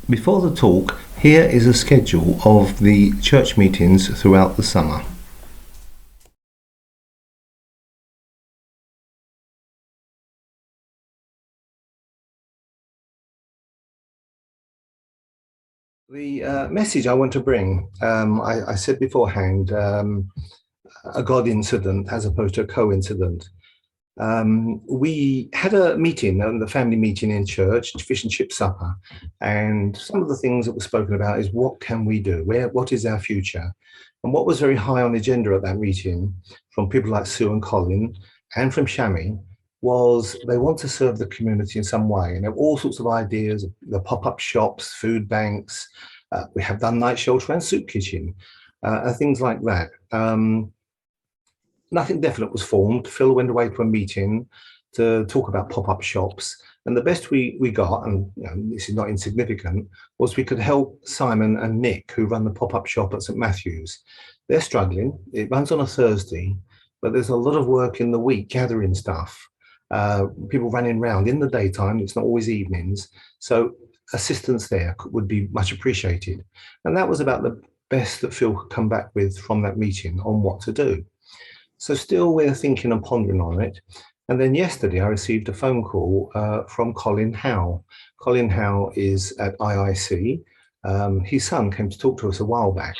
Before the talk, here is a schedule of the church meetings throughout the summer. The message I want to bring, I said beforehand, a God incident as opposed to a coincident. We had a meeting, the family meeting in church, fish and chip supper, and some of the things that were spoken about is what can we do? What is our future? And what was very high on the agenda at that meeting from people like Sue and Colin and from Shami was they want to serve the community in some way. And there were all sorts of ideas, the pop-up shops, food banks, we have done night shelter and soup kitchen, and things like that. Nothing definite was formed. Phil went away to a meeting to talk about pop-up shops. And the best we got, and this is not insignificant, was we could help Simon and Nick, who run the pop-up shop at St Matthew's. They're struggling. It runs on a Thursday, but there's a lot of work in the week gathering stuff. People running around in the daytime. It's not always evenings. So assistance there would be much appreciated. And that was about the best that Phil could come back with from that meeting on what to do. So still we're thinking and pondering on it. And then yesterday I received a phone call from Colin Howe. Colin Howe is at IIC. His son came to talk to us a while back.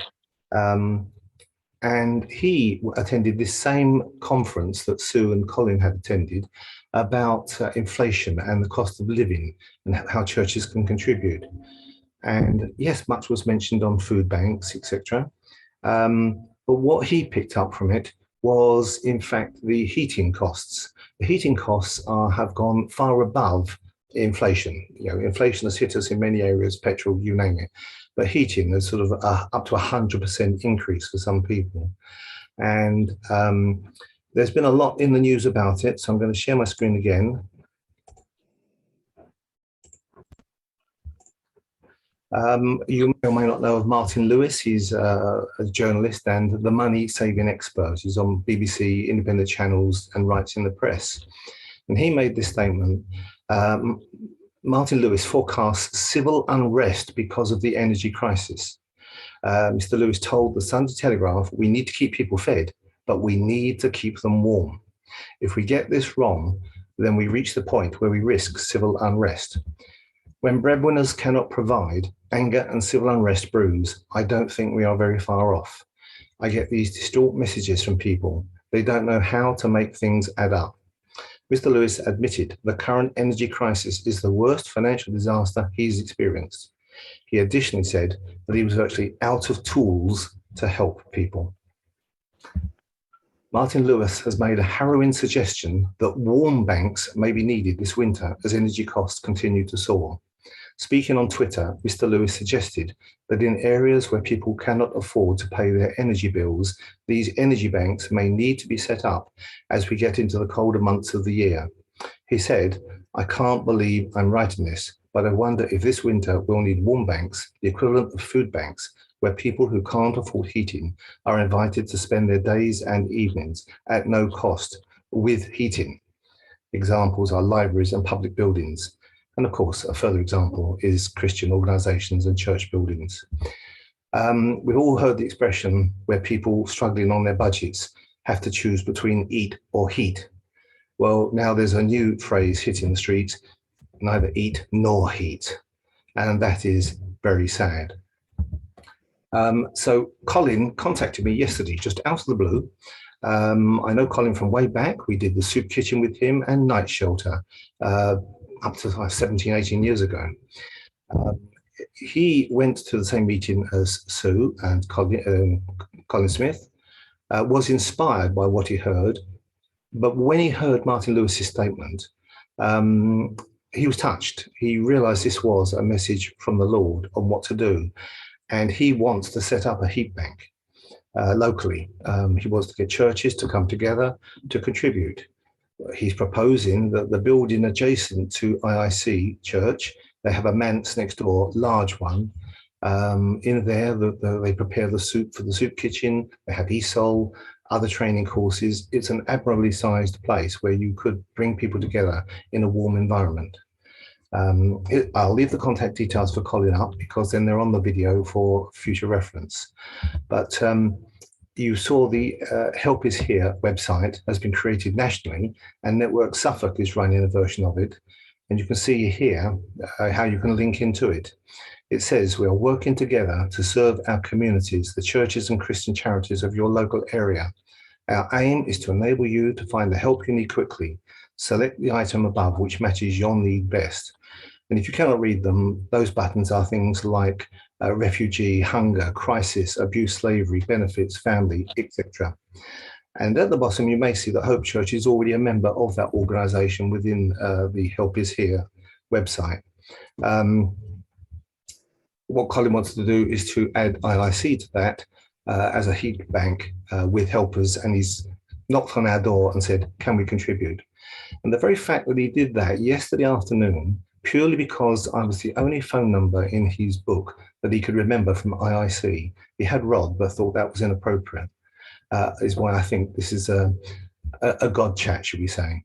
And he attended this same conference that Sue and Colin had attended about inflation and the cost of living and how churches can contribute. And yes, much was mentioned on food banks, etc. But what he picked up from it was, in fact, the heating costs. The heating costs have gone far above inflation. Inflation has hit us in many areas, petrol, you name it. But heating is sort of up to 100% increase for some people. And there's been a lot in the news about it, so I'm going to share my screen again. You may or may not know of Martin Lewis. He's a journalist and the money-saving expert. He's on BBC, independent channels, and writes in the press. And he made this statement. Martin Lewis forecasts civil unrest because of the energy crisis. Mr. Lewis told the Sunday Telegraph, we need to keep people fed, but we need to keep them warm. If we get this wrong, then we reach the point where we risk civil unrest. When breadwinners cannot provide, anger and civil unrest brews. I don't think we are very far off. I get these distraught messages from people. They don't know how to make things add up. Mr. Lewis admitted the current energy crisis is the worst financial disaster he's experienced. He additionally said that he was virtually out of tools to help people. Martin Lewis has made a harrowing suggestion that warm banks may be needed this winter as energy costs continue to soar. Speaking on Twitter, Mr. Lewis suggested that in areas where people cannot afford to pay their energy bills, these energy banks may need to be set up as we get into the colder months of the year. He said, I can't believe I'm writing this, but I wonder if this winter we'll need warm banks, the equivalent of food banks, where people who can't afford heating are invited to spend their days and evenings at no cost with heating. Examples are libraries and public buildings. And of course, a further example is Christian organizations and church buildings. We've all heard the expression where people struggling on their budgets have to choose between eat or heat. Well, now there's a new phrase hitting the streets, neither eat nor heat. And that is very sad. So Colin contacted me yesterday, just out of the blue. I know Colin from way back. We did the soup kitchen with him and night shelter up to 17, 18 years ago. He went to the same meeting as Sue and Colin Smith, was inspired by what he heard. But when he heard Martin Lewis's statement, he was touched. He realized this was a message from the Lord on what to do. And he wants to set up a heat bank locally. He wants to get churches to come together to contribute. He's proposing that the building adjacent to IIC Church, they have a manse next door, large one. In there, they prepare the soup for the soup kitchen. They have ESOL, other training courses. It's an admirably sized place where you could bring people together in a warm environment. I'll leave the contact details for Colin up because then they're on the video for future reference. But you saw the Help is Here website has been created nationally, and Network Suffolk is running a version of it. And you can see here how you can link into it. It says, we are working together to serve our communities, the churches and Christian charities of your local area. Our aim is to enable you to find the help you need quickly. Select the item above which matches your need best. And if you cannot read them, those buttons are things like refugee, hunger, crisis, abuse, slavery, benefits, family, etc. And at the bottom, you may see that Hope Church is already a member of that organisation within the Help is Here website. What Colin wants to do is to add IIC to that as a heat bank with helpers, and he's knocked on our door and said, can we contribute? And the very fact that he did that yesterday afternoon, purely because I was the only phone number in his book that he could remember from IIC, he had Rod, but thought that was inappropriate, is why I think this is a God chat, should we say.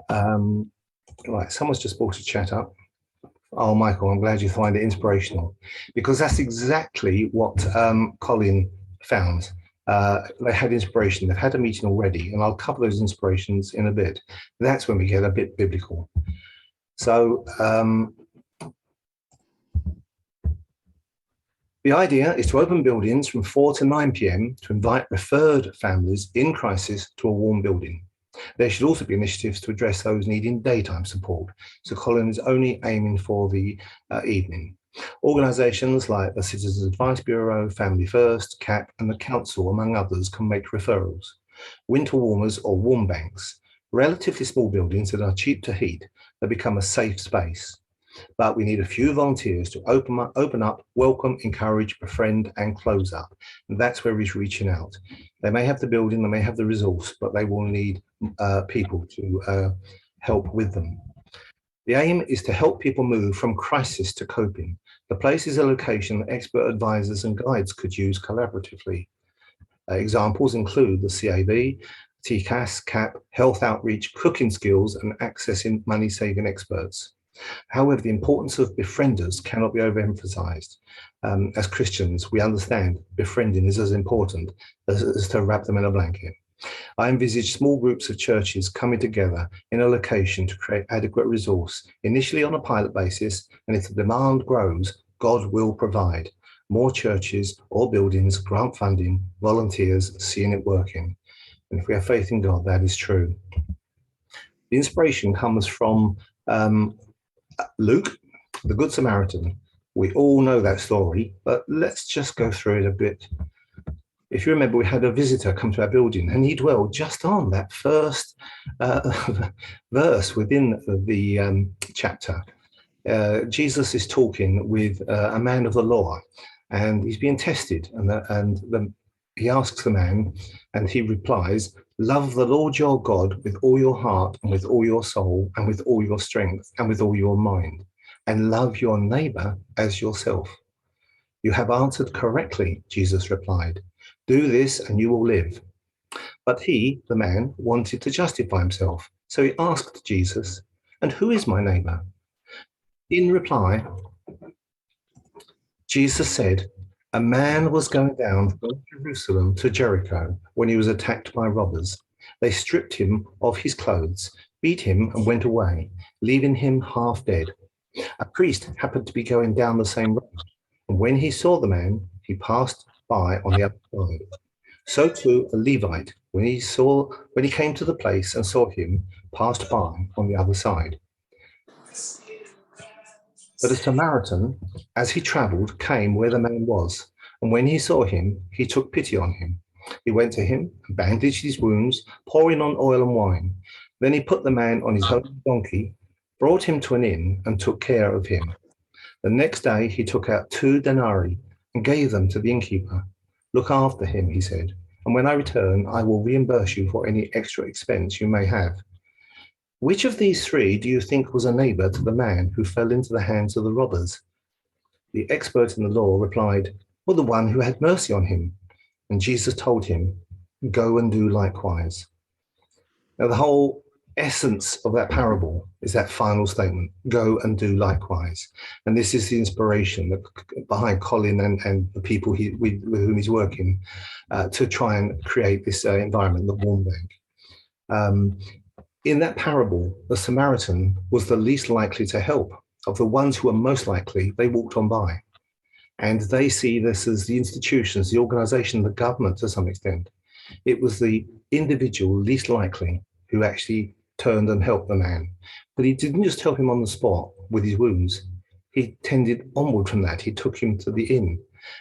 Right, someone's just brought a chat up. Oh, Michael, I'm glad you find it inspirational, because that's exactly what Colin found. They had inspiration. They've had a meeting already, and I'll cover those inspirations in a bit. That's when we get a bit biblical. So the idea is to open buildings from 4 to 9 p.m. to invite referred families in crisis to a warm building. There should also be initiatives to address those needing daytime support. So Colin is only aiming for the evening. Organisations like the Citizens Advice Bureau, Family First, CAP and the Council, among others, can make referrals. Winter warmers or warm banks, relatively small buildings that are cheap to heat, that become a safe space. But we need a few volunteers to open up, welcome, encourage, befriend and close up. And that's where he's reaching out. They may have the building, they may have the resource, but they will need people to help with them. The aim is to help people move from crisis to coping. The place is a location that expert advisors and guides could use collaboratively. Examples include the CAB, TCAS, CAP, health outreach, cooking skills and accessing money-saving experts. However, the importance of befrienders cannot be overemphasized. As Christians, we understand befriending is as important as to wrap them in a blanket. I envisage small groups of churches coming together in a location to create adequate resource, initially on a pilot basis, and if the demand grows, God will provide. More churches or buildings, grant funding, volunteers, seeing it working. And if we have faith in God, that is true. The inspiration comes from Luke, the Good Samaritan. We all know that story, but let's just go through it a bit. If you remember, we had a visitor come to our building and he dwelled just on that first verse within the chapter. Jesus is talking with a man of the law and he's being tested, and he asks the man and he replies, love the Lord your God with all your heart and with all your soul and with all your strength and with all your mind, and love your neighbor as yourself. You have answered correctly, Jesus replied. Do this and you will live. But he, the man, wanted to justify himself. So he asked Jesus, and who is my neighbor? In reply, Jesus said, a man was going down from Jerusalem to Jericho when he was attacked by robbers. They stripped him of his clothes, beat him and went away, leaving him half dead. A priest happened to be going down the same road, and when he saw the man, he passed by on the other side. So too a Levite, when he came to the place and saw him, passed by on the other side. But a Samaritan, as he traveled, came where the man was, and when he saw him, he took pity on him. He went to him and bandaged his wounds, pouring on oil and wine. Then he put the man on his own donkey, brought him to an inn, and took care of him. The next day he took out 2 denarii and gave them to the innkeeper. Look after him, he said, and when I return, I will reimburse you for any extra expense you may have. Which of these 3 do you think was a neighbor to the man who fell into the hands of the robbers? The expert in the law replied, well, the one who had mercy on him. And Jesus told him, go and do likewise. Now, the whole essence of that parable is that final statement, go and do likewise. And this is the inspiration behind Colin and the people with whom he's working to try and create this environment, the warm bank. In that parable, the Samaritan was the least likely to help. Of the ones who were most likely, they walked on by. And they see this as the institutions, the organization, the government to some extent. It was the individual least likely who actually turned and helped the man. But he didn't just help him on the spot with his wounds. He tended onward from that. He took him to the inn.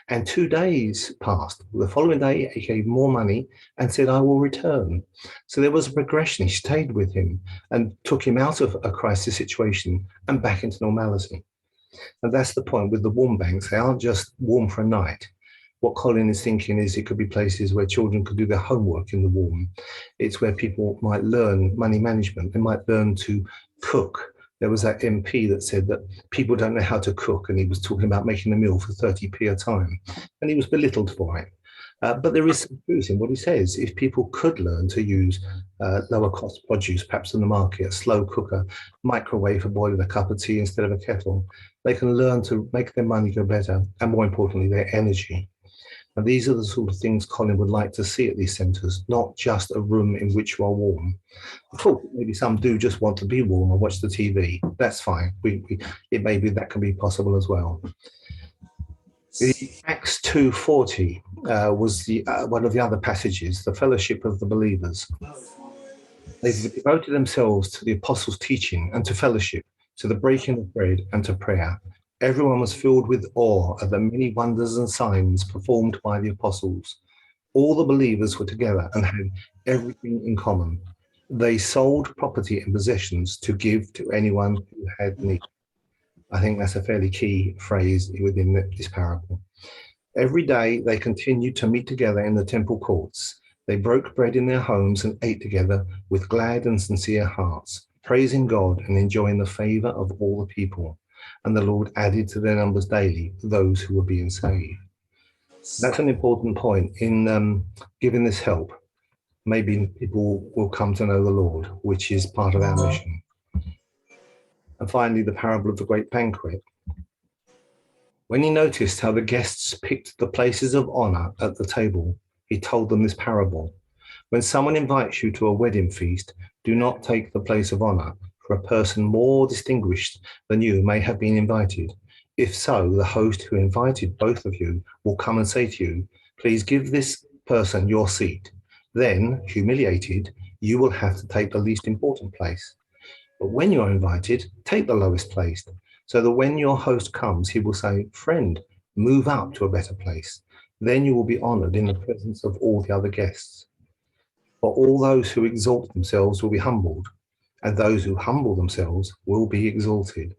And 2 days passed. The following day, he gave more money and said, I will return. So there was a progression. He stayed with him and took him out of a crisis situation and back into normality. And that's the point with the warm banks. They aren't just warm for a night. What Colin is thinking is it could be places where children could do their homework in the warm. It's where people might learn money management. They might learn to cook. There was that MP that said that people don't know how to cook, and he was talking about making a meal for 30p a time, and he was belittled for it. But there is some truth in what he says. If people could learn to use lower cost produce, perhaps in the market, a slow cooker, microwave for boiling a cup of tea instead of a kettle, they can learn to make their money go better, and more importantly, their energy. And these are the sort of things Colin would like to see at these centres, not just a room in which you are warm. Of course, maybe some do just want to be warm and watch the TV. That's fine. It may be that can be possible as well. Acts 2:40 was one of the other passages, the fellowship of the believers. They devoted themselves to the apostles' teaching and to fellowship, to the breaking of bread and to prayer. Everyone was filled with awe at the many wonders and signs performed by the apostles. All the believers were together and had everything in common. They sold property and possessions to give to anyone who had need. I think that's a fairly key phrase within this parable. Every day they continued to meet together in the temple courts. They broke bread in their homes and ate together with glad and sincere hearts, praising God and enjoying the favor of all the people. And the Lord added to their numbers daily those who were being saved. That's an important point in giving this help. Maybe people will come to know the Lord, which is part of our mission. And finally, the parable of the great banquet. When he noticed how the guests picked the places of honor at the table, he told them this parable. When someone invites you to a wedding feast, do not take the place of honor, for a person more distinguished than you may have been invited. If so, the host who invited both of you will come and say to you, please give this person your seat. Then, humiliated, you will have to take the least important place. But when you are invited, take the lowest place, so that when your host comes, he will say, friend, move up to a better place. Then you will be honored in the presence of all the other guests. For all those who exalt themselves will be humbled, and those who humble themselves will be exalted.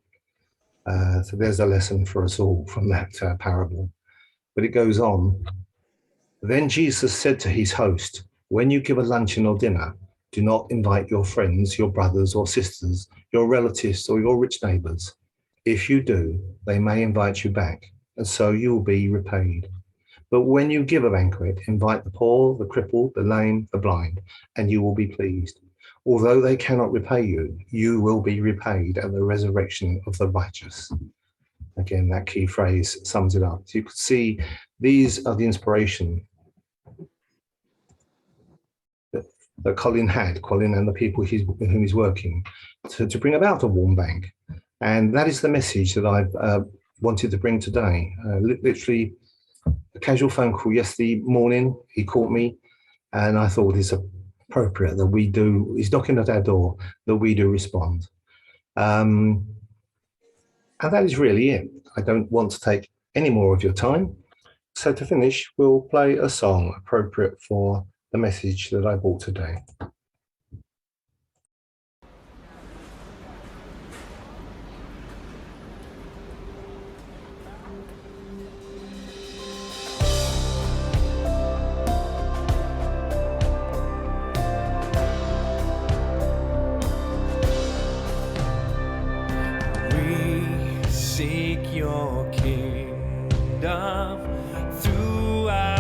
So there's a lesson for us all from that parable. But it goes on. Then Jesus said to his host, when you give a luncheon or dinner, do not invite your friends, your brothers or sisters, your relatives or your rich neighbors. If you do, they may invite you back, and so you will be repaid. But when you give a banquet, invite the poor, the crippled, the lame, the blind, and you will be pleased. Although they cannot repay you, you will be repaid at the resurrection of the righteous. Again, that key phrase sums it up. So you could see these are the inspiration that Colin and the people with whom he's working, to bring about a warm bank. And that is the message that I've wanted to bring today. Literally, a casual phone call yesterday morning, he called me, and I thought it's appropriate that we do, he's knocking at our door, that we do respond. And that is really it. I don't want to take any more of your time. So to finish, we'll play a song appropriate for the message that I brought today. We seek your kingdom throughout